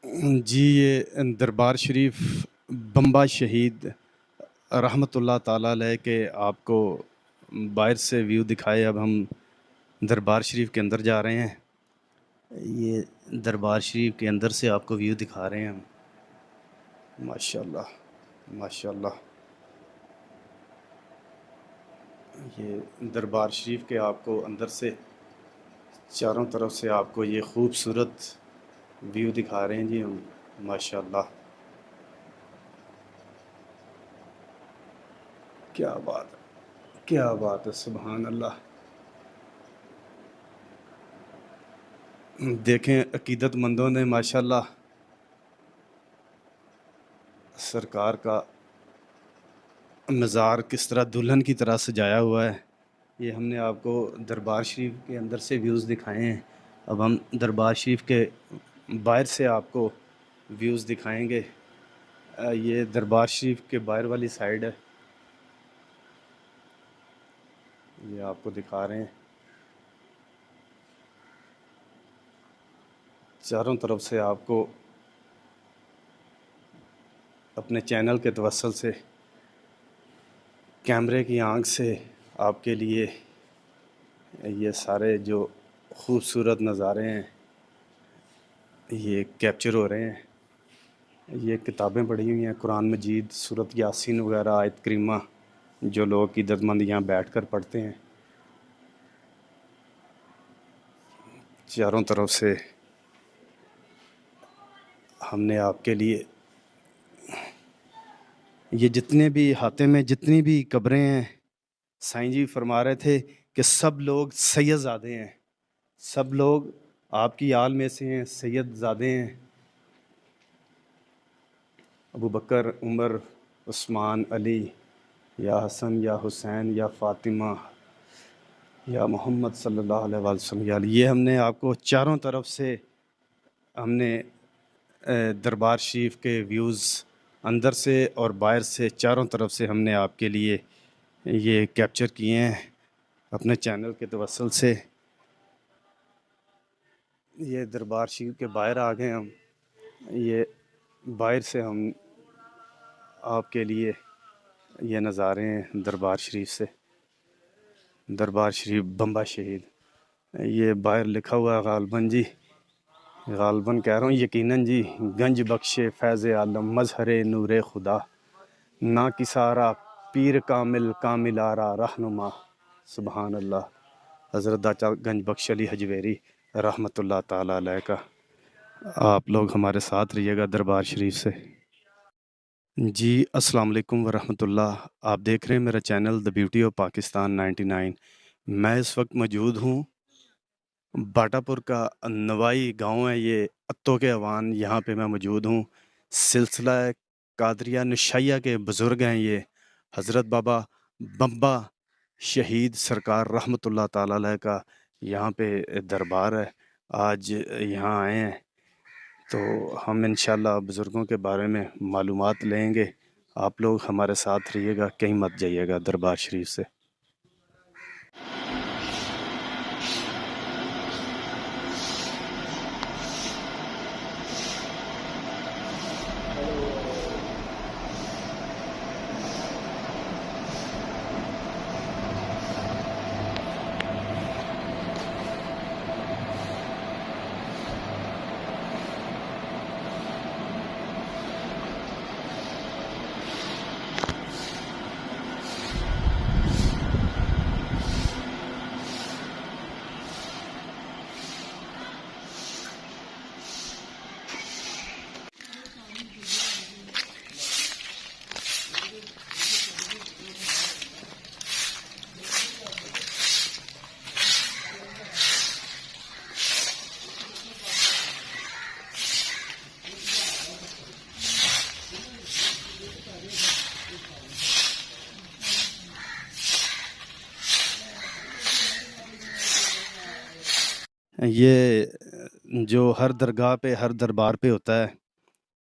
जी, ये दरबार शरीफ बम्बा शहीद रहमतुल्लाह ताला अलैह के आपको बाहर से व्यू दिखाए। अब हम दरबार शरीफ के अंदर जा रहे हैं। ये दरबार शरीफ के अंदर से आपको व्यू दिखा रहे हैं हम। माशाल्लाह माशाल्लाह। ये दरबार शरीफ के आपको अंदर से चारों तरफ से आपको ये खूबसूरत व्यू दिखा रहे हैं जी हम। माशाल्लाह, क्या बात है, क्या बात है, सुभान अल्लाह। देखें अकीदतमंदों ने माशाल्लाह सरकार का मज़ार किस तरह दुल्हन की तरह सजाया हुआ है। ये हमने आपको दरबार शरीफ के अंदर से व्यूज़ दिखाए हैं। अब हम दरबार शरीफ के बाहर से आपको व्यूज़ दिखाएंगे। ये दरबार शरीफ के बाहर वाली साइड है, ये आपको दिखा रहे हैं। चारों तरफ से आपको अपने चैनल के तवस्सुल से कैमरे की आंख से आपके लिए ये सारे जो खूबसूरत नज़ारे हैं ये कैप्चर हो रहे हैं। ये किताबें पढ़ी हुई हैं, कुरान मजीद, सूरत यासीन वगैरह, आयत करीमा, जो लोग इज़्ज़तमंद यहाँ बैठ कर पढ़ते हैं। चारों तरफ से हमने आपके लिए ये जितने भी हाते में जितनी भी कब्रें हैं, साईं जी फरमा रहे थे कि सब लोग सैयदज़ादे हैं, सब लोग आपकी आल में से हैं, सैयदज़ादे हैं। अबू बकर, उमर, उस्मान, अली, या हसन या हुसैन या फ़ातिमा या मोहम्मद सल्लल्लाहु अलैहि वसल्लम। ये हमने आपको चारों तरफ से हमने दरबार शरीफ के व्यूज़ अंदर से और बाहर से चारों तरफ से हमने आपके लिए ये कैप्चर किए हैं अपने चैनल के तवस्सुल से। ये दरबार शरीफ के बाहर आ गए हम। ये बाहर से हम आपके लिए ये नज़ारे हैं दरबार शरीफ से। दरबार शरीफ बम्बा शहीद, ये बाहर लिखा हुआ है गालबन जी, गालबन कह रहा हूँ, यकीनन जी, गंज बख्शे फैज़ आलम मजहरे नूरे खुदा, ना किसारा पीर कामिल कामिलारा रहनुमा। सुबहान अल्लाह। हज़रत दाचा गंज बख्श अली हजवेरी रहमतुल्लाह ताला अलैह का। आप लोग हमारे साथ रहिएगा दरबार शरीफ से। जी, अस्सलाम वालेकुम वरहमतुल्लाह। आप देख रहे हैं मेरा channel the beauty of Pakistan 99। मैं इस वक्त मौजूद हूँ बाटापुर का नवाई गांव है, ये अत्तो के अवान, यहाँ पे मैं मौजूद हूँ। सिलसिला कादरिया नशाइया के बुज़ुर्ग हैं ये, हज़रत बाबा बम्बा शहीद सरकार रहमतुल्लाह ताला अलैह का यहाँ पे दरबार है। आज यहाँ आए हैं तो हम इंशाल्लाह बुज़ुर्गों के बारे में मालूमात लेंगे। आप लोग हमारे साथ रहिएगा, कहीं मत जाइएगा दरबार शरीफ से। ये जो हर दरगाह पे, हर दरबार पे होता है,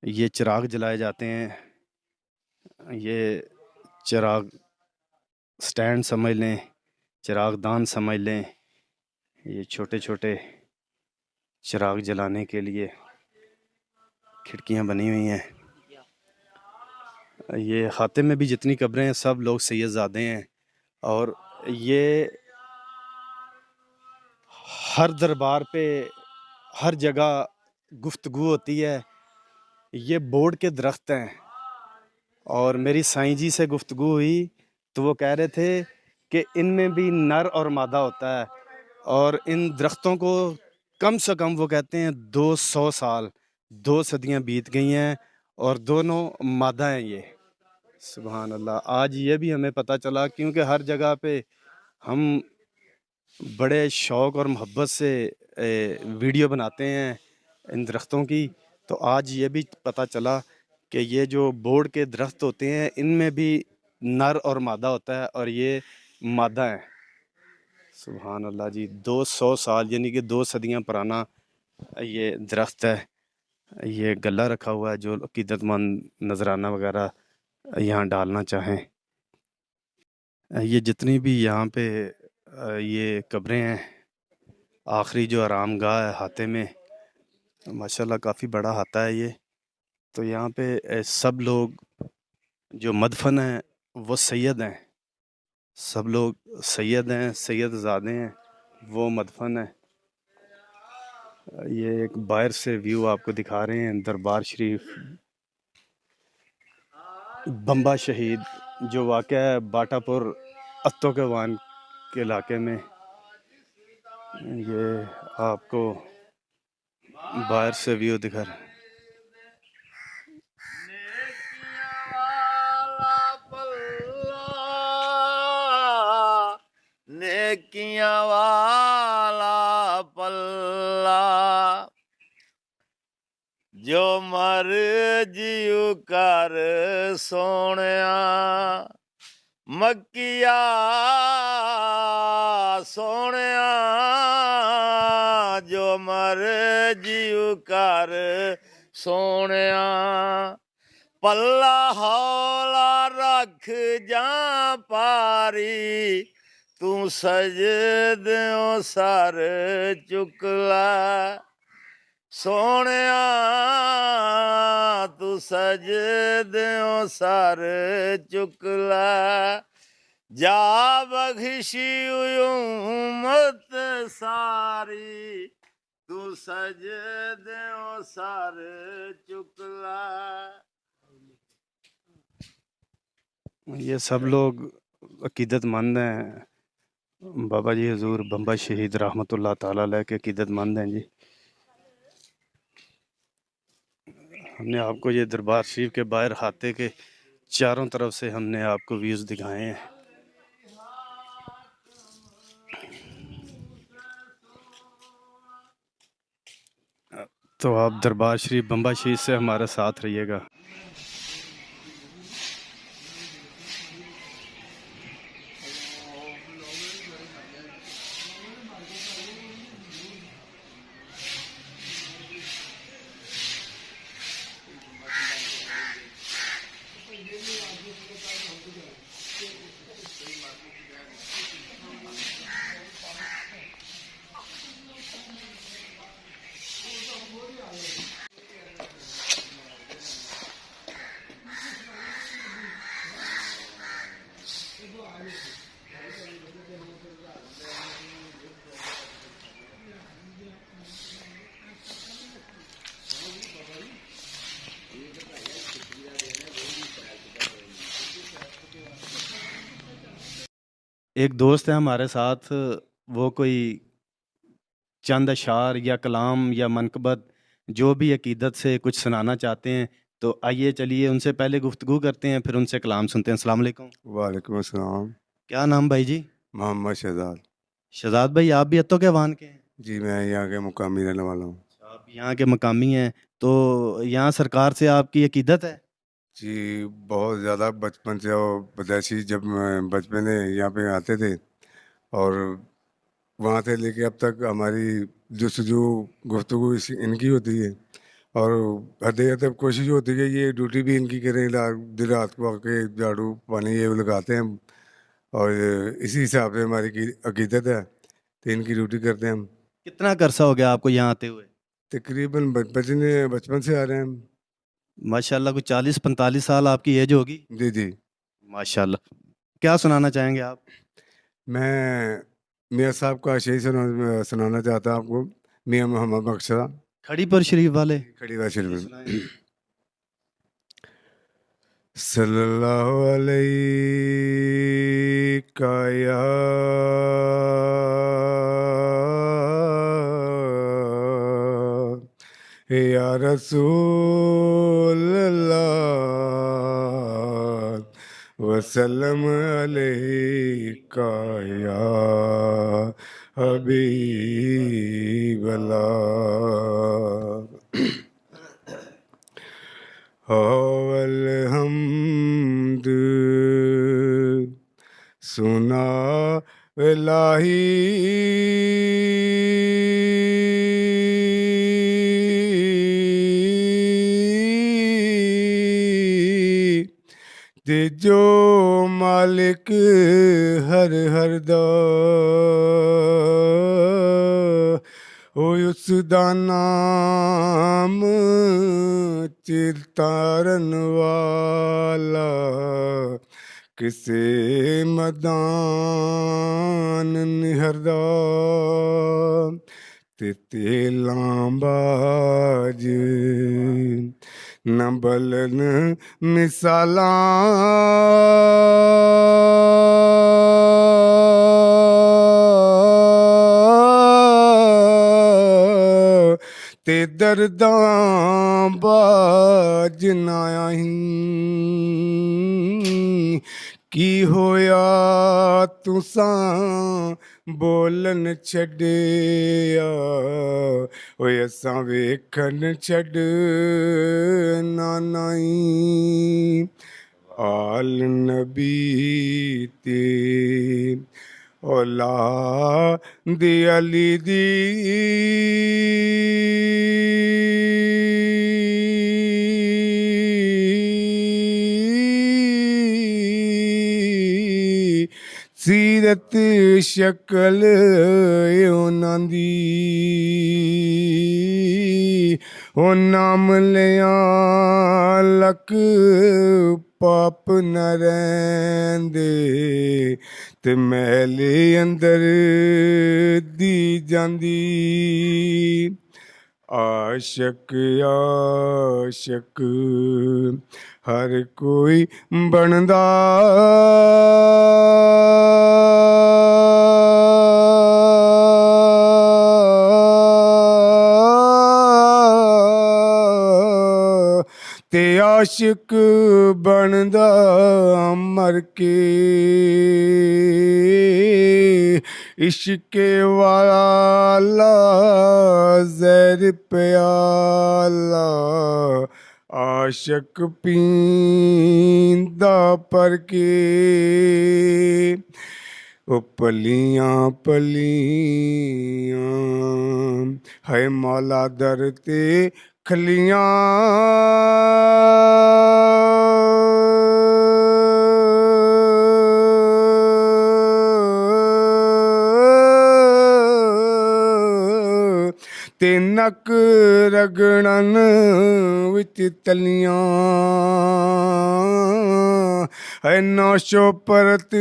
ये चिराग जलाए जाते हैं। ये चिराग स्टैंड समझ लें, चिराग दान समझ लें, ये छोटे छोटे चिराग जलाने के लिए खिड़कियाँ बनी हुई हैं। ये खाते में भी जितनी कब्रें हैं सब लोग सैयदज़ादे हैं, और ये हर दरबार पे हर जगह गुफ्तगू होती है। ये बोर्ड के दरख्त हैं, और मेरी साईं जी से गुफ्तगू हुई तो वो कह रहे थे कि इनमें भी नर और मादा होता है, और इन दरख्तों को कम से कम वो कहते हैं 200 साल, 2 सदियां बीत गई हैं, और दोनों मादा हैं ये। सुभान अल्लाह। आज ये भी हमें पता चला, क्योंकि हर जगह पे हम बड़े शौक़ और मोहब्बत से वीडियो बनाते हैं इन दरख्तों की, तो आज ये भी पता चला कि ये जो बोर्ड के दरख्त होते हैं इनमें भी नर और मादा होता है, और ये मादा है। सुभान अल्लाह जी। 200 साल यानी कि 2 सदियां पुराना ये दरख्त है। ये गला रखा हुआ है, जो अकीदतमंद नजराना वगैरह यहाँ डालना चाहें। ये जितनी भी यहाँ पे ये कब्रें हैं, आखिरी जो आरामगाह है हाते में, माशाल्लाह काफ़ी बड़ा हाता है ये। तो यहाँ पे सब लोग जो मदफन हैं वो सैयद हैं, सब लोग सैयद हैं, सैयदज़ादे हैं, वो मदफन है। ये एक बाहर से व्यू आपको दिखा रहे हैं दरबार शरीफ बम्बा शहीद, जो वाक़या है बाटापुर अत्तो के वान के इलाके में। ये आपको बाहर से व्यू दिखा रहा है। नेकियां वाला पल्ला, जो मर्जी कर सोनिया, मक्किया सोनिया, जो मर्जी कर सोनिया, पल्ला हौला रख जा पारी, तू सजदों सर चुकला, सोनिया तू सजदों सर चुकला, जा बख्शी उम्मत सारी, तू सजदों सर चुकला। ये सब लोग अकीदतमंद हैं। बाबा जी हजूर बम्बा शहीद रहमतुल्लाह ताला अलैह के अकीदतमंद हैं जी। हमने आपको ये दरबार शरीफ के बाहर हाते के चारों तरफ से हमने आपको व्यूज़ दिखाए हैं। तो आप दरबार शरीफ बम्बा शरीफ से हमारे साथ रहिएगा। एक दोस्त है हमारे साथ, वो कोई चंद अशार या कलाम या मनकबत जो भी अकीदत से कुछ सुनाना चाहते हैं, तो आइए चलिए उनसे पहले गुफ्तगू करते हैं, फिर उनसे कलाम सुनते हैं। अस्सलाम वालेकुम। वालेकुम अस्सलाम। क्या नाम भाई जी? मोहम्मद शहजाद। शहजाद भाई, आप भी अत्तो के वान के हैं? जी, मैं यहाँ के मुकामी रहने वाला हूँ। आप यहाँ के मकामी हैं, तो यहाँ सरकार से आपकी अकीदत है? जी, बहुत ज़्यादा बचपन से, और पैदाइशी जब मैं बचपन में यहाँ पे आते थे, और वहाँ से लेके अब तक हमारी जस्तजू गुफ्तगू इनकी होती है, और हद तक कोशिश होती है कि ये ड्यूटी भी इनकी करें, दिन रात को आके झाड़ू पानी ये लगाते हैं हम, और इसी हिसाब से हमारी अकीदत है, तो इनकी ड्यूटी करते हैं हम। कितना अरसा हो गया आपको यहाँ आते हुए? तकरीबन बचपन से आ रहे हैं हम। माशाल्लाह कुछ 40-45 साल आपकी एज होगी। जी जी। माशाल्लाह। क्या सुनाना चाहेंगे आप? मैं मियाँ साहब का शेर सुनाना चाहता हूँ आपको। मियाँ मोहम्मद बख्शा। खड़ी पर शरीफ वाले। खड़ी बात शरीफ जी में। सुनाएं। सल्लल्लाहु अलैहि का या रसूल अल्लाह वसल्लम अलैका या हबीब अल्लाह। अवल हमद सुना इलाही ते जो मालिक हर हर दा ਉਸ ਦਾ ਨਾਮ ਚਿਤਾਰਨ ਵਾਲਾ ਕਿਸੇ ਮਦਾਨ ਨਿਹਰਦਾ ਤੇ ਤੇਲਾਂ ਬਾਜ ਨਾ ਬਲਨ ਮਿਸਾਲਾਂ ਤੇ ਦਰਦਾਂ ਬਾਜ ਨਾ ਆਹੀਂ ਕੀ ਹੋਇਆ ਤੁਸਾਂ ਬੋਲਣ ਛੱਡਿਆ ਓਏ ਅਸਾਂ ਵੇਖਣ ਛੱਡ ਨਾ ਨਹੀਂ ਆਲ ਨਬੀ ਤੇ ਔਲਾਦ ਅਲੀ ਦੀ ਸੀਰਤ ਸ਼ਕਲ ਉਹਨਾਂ ਦੀ ਉਹ ਨਾਮ ਲਿਆ ਲੱਕ ਪਾਪ ਨ ਰਹਿੰਦੇ ਤੇ ਮੈਲੇ ਅੰਦਰ ਦੀ ਜਾਂਦੀ ਆਸ਼ਕ ਆਸ਼ਕ ਹਰ ਕੋਈ ਬਣਦਾ ਤੇ ਆਸ਼ਿਕ ਬਣਦਾ ਮਰ ਕੇ ਇਸ਼ਕੇ ਵਾਲਾ ਜ਼ਹਿਰ ਪਿਆਲਾ ਆਸ਼ਕ ਪੀਂਦਾ ਪਰ ਕੇ ਉਹ ਪਲੀਆਂ ਪਲੀਆਂ ਹੈ ਮੌਲਾ ਦਰ ਤੇ ਖਲੀਆਂ ਤੇ ਨੱਕ ਰਗੜਨ ਵਿੱਚ ਤਲੀਆਂ ਹੈ ਨਾ ਸ਼ੋਪਰਤ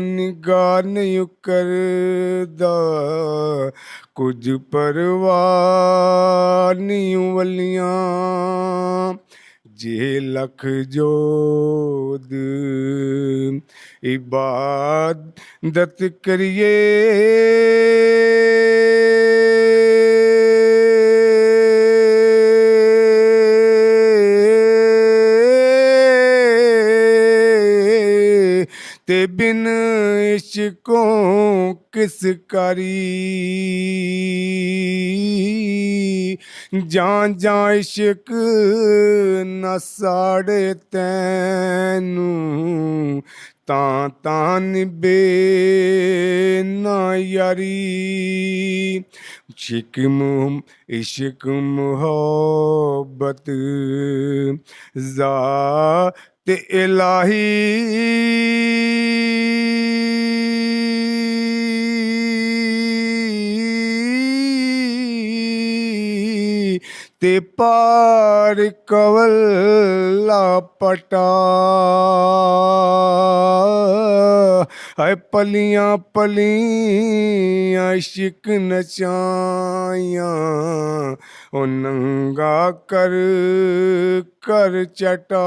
ਨਿਗਾਹ ਨਹੀਂ ਕਰਦਾ ਕੁਝ ਪਰਵਾਹ ਨਹੀਂ ਵਲੀਆਂ ਜੇ ਲਖ ਜੋਦ ਇਬਾਦਤ ਕਰੀਏ ਤੇ ਬਿਨ ਇਸ਼ਕੋਂ ਕਿਸ ਕਰੀ ਜਾਂ ਜਾਂ ਇਸ਼ਕ ਨਾ ਸਾੜੇ ਤੈਨੂੰ ਤਾਂ ਤਾਂ ਨਿਭੇ ਨਾ ਯਾਰੀ ਇਸ਼ਕ ਮੁਹੱਬਤ ਜ਼ਾਤ ਇਲਾਹੀ ते पार कवला पटा है पलियां पलियां इश्क नचाइयां ओ नंगा कर कर चटा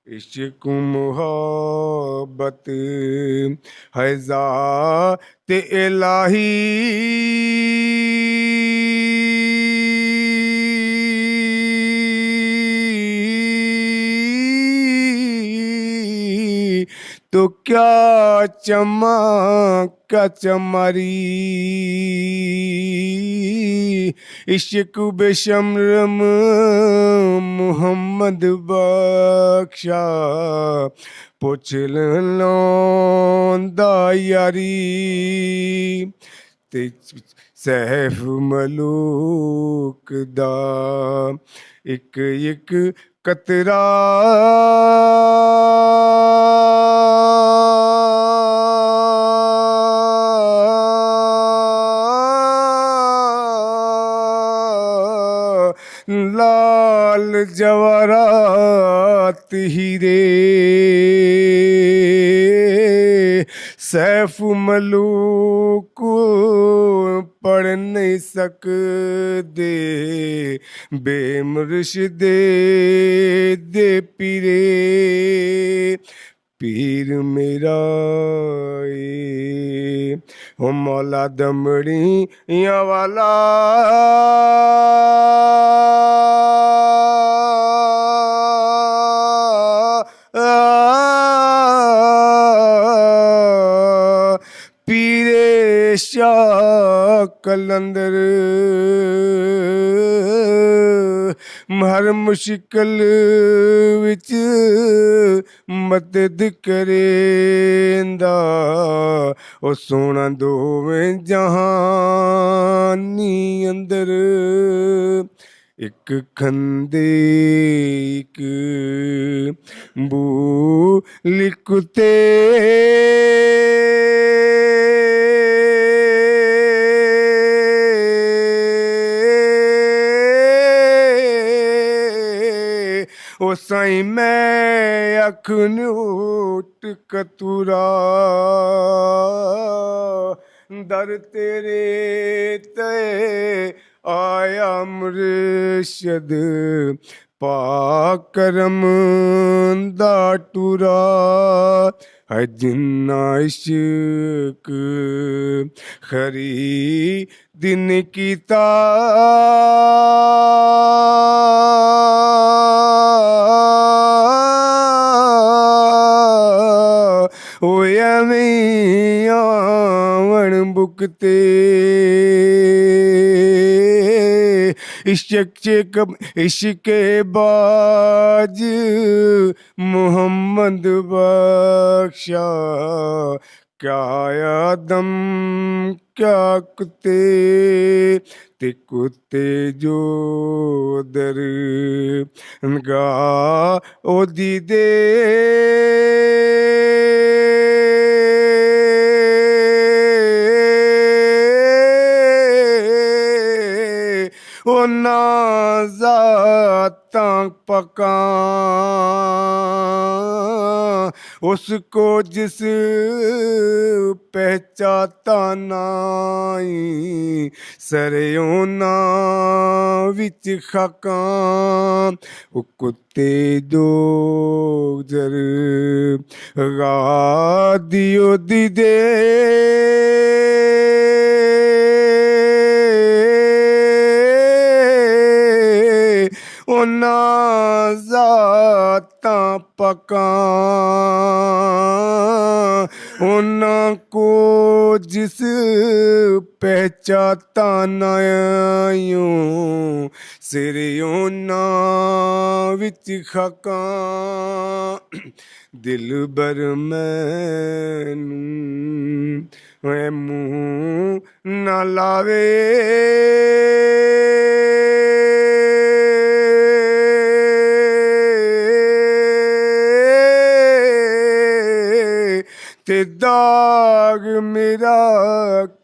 इश्क मोहब्बत है ज़ात इलाही तो क्या चमक चमारी इश्क बेशमरम मुहम्मद बख्शा पुछ लौंदा यारी ते सैफ मलूक दा एक एक कतरा लाल जवारात हीरे सैफ मलूक पढ़ नहीं सकदे बेमुर्शिदे दे पीरे पीर मेरा ओ मौला दमड़ियां वाला पीरे शाह कलंदर हर मुश्किल विच मदद करेंदा ओ सोना दोवें जहानी अंदर एक खंदे एक बू लिखते ओ साईं मैं अखनूट कतूरा दर तेरे ते आया मुर्शद पाक करम दा टूरा है जिन्ना इश्क खरी दिन कीता ओए एवें आवन बुकते इश्क बाज मोहम्मद बख्शा क्या आदम क्या कुत्ते ते कुत्ते जो दर गा ओ दीदे ओ ना ज़ातां पकां उसको जिस पहचाता नाई सरयों ना विच खाकां ओ कुत्ते दो जर गा दियो दीदे ना ज़ातां पकां उन्ना को जिस पहचाता ना यूं सिरियों ना विच खाकां दिल बर मैनू मुँह ना लावे ते दाग मेरा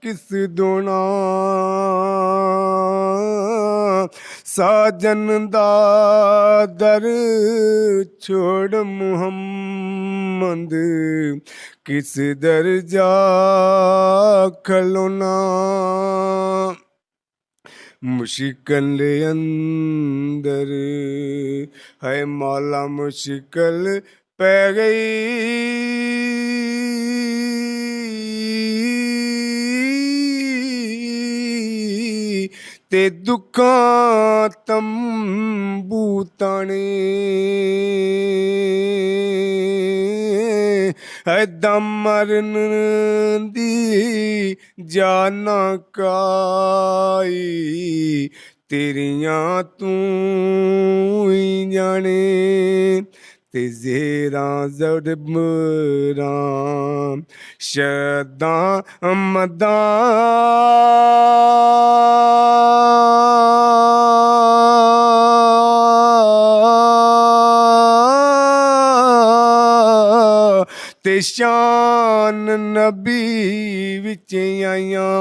किस दोना साजन दा दर छोड़ मुहम्मद किस दर जा खलोना मुश्किल अंदर है मौला मुश्किल पै गई ते दुखां तंबू ताने है दम मरन दी जाना काई तेरियां तू ही जाने ते जेरा ज़रबरां शदा ते शान नबी विच आइयां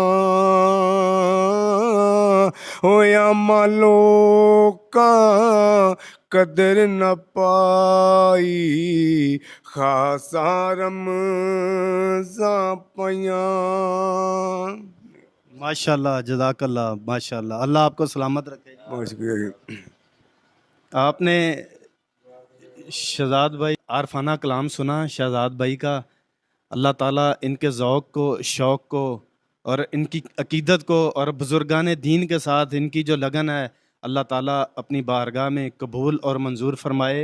होया मालोका कदर न पाई खासा रमज़ां पइयां। माशाल्लाह, जज़ाकल्लाह, माशाल्लाह, अल्लाह आपको सलामत रखे। बहुत शुक्रिया। आपने शहजाद भाई आरफाना कलाम सुना शहजाद भाई का। अल्लाह ताला इनके ज़ौक़ को, शौक़ को और इनकी अकीदत को और बुज़ुर्गान दीन के साथ इनकी जो लगन है, अल्लाह ताला अपनी बारगाह में कबूल और मंजूर फरमाए।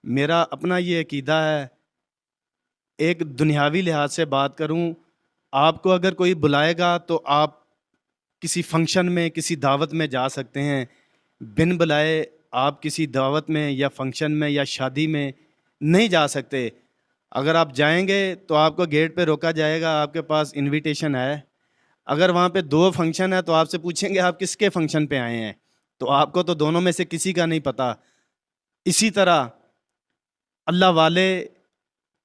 मेरा अपना ये अकीदा है, एक दुनियावी लिहाज से बात करूं, आपको अगर कोई बुलाएगा तो आप किसी फंक्शन में, किसी दावत में जा सकते हैं। बिन बुलाए आप किसी दावत में या फंक्शन में या शादी में नहीं जा सकते। अगर आप जाएंगे तो आपको गेट पे रोका जाएगा, आपके पास इनविटेशन है। अगर वहाँ पे 2 फंक्शन है तो आपसे पूछेंगे आप किसके फंक्शन पे आए हैं, तो आपको तो दोनों में से किसी का नहीं पता। इसी तरह अल्लाह वाले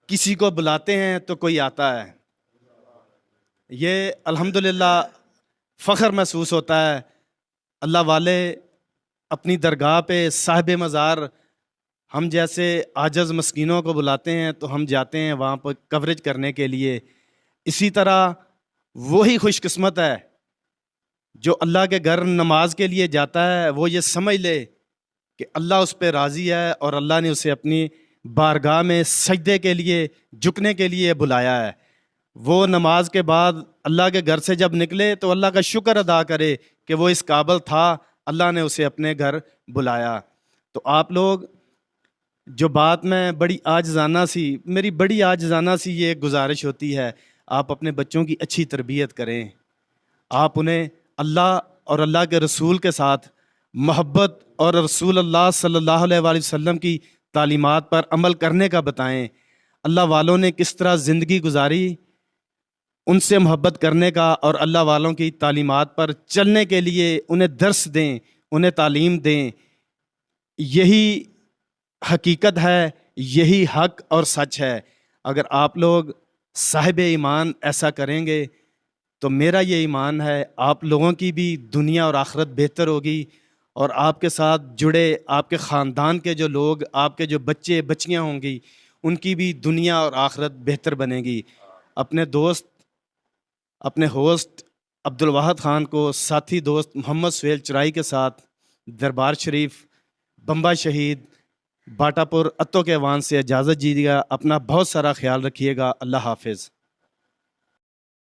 किसी को बुलाते हैं तो कोई आता है। ये अल्हम्दुलिल्लाह फ़ख्र महसूस होता है। अल्लाह वाले अपनी दरगाह पे साहिब मज़ार हम जैसे आजज़ मस्कीनों को बुलाते हैं तो हम जाते हैं वहाँ पर कवरेज करने के लिए। इसी तरह वही खुशकिस्मत है जो अल्लाह के घर नमाज के लिए जाता है, वो ये समझ ले कि अल्लाह उस पर राज़ी है और अल्लाह ने उसे अपनी बारगाह में सजदे के लिए, झुकने के लिए बुलाया है। वो नमाज के बाद अल्लाह के घर से जब निकले तो अल्लाह का शुक्र अदा करे कि वो इस काबिल था, अल्लाह ने उसे अपने घर बुलाया। तो आप लोग जो बात मैं बड़ी आजिज़ाना सी, मेरी बड़ी आजिज़ाना सी ये गुजारिश होती है, आप अपने बच्चों की अच्छी तरबियत करें। आप उन्हें अल्लाह और अल्लाह के रसूल के साथ मोहब्बत और रसूल अल्लाह सल्लल्लाहु अलैहि वसल्लम की तालीमात पर अमल करने का बताएं। अल्लाह वालों ने किस तरह ज़िंदगी गुजारी, उनसे मोहब्बत करने का और अल्लाह वालों की तालीमात पर चलने के लिए उन्हें दर्स दें, उन्हें तालीम दें। यही हकीकत है, यही हक और सच है। अगर आप लोग साहिब ईमान ऐसा करेंगे तो मेरा ये ईमान है आप लोगों की भी दुनिया और आखिरत बेहतर होगी और आपके साथ जुड़े आपके ख़ानदान के जो लोग, आपके जो बच्चे बच्चियां होंगी, उनकी भी दुनिया और आखिरत बेहतर बनेगी। अपने दोस्त, अपने होस्ट अब्दुल वाहिद ख़ान को साथी दोस्त मोहम्मद सुहेल चराई के साथ दरबार शरीफ, बम्बा शहीद, बाटापुर अत्तो के वान से इजाज़त दीजिएगा। अपना बहुत सारा ख्याल रखिएगा। अल्लाह हाफिज़।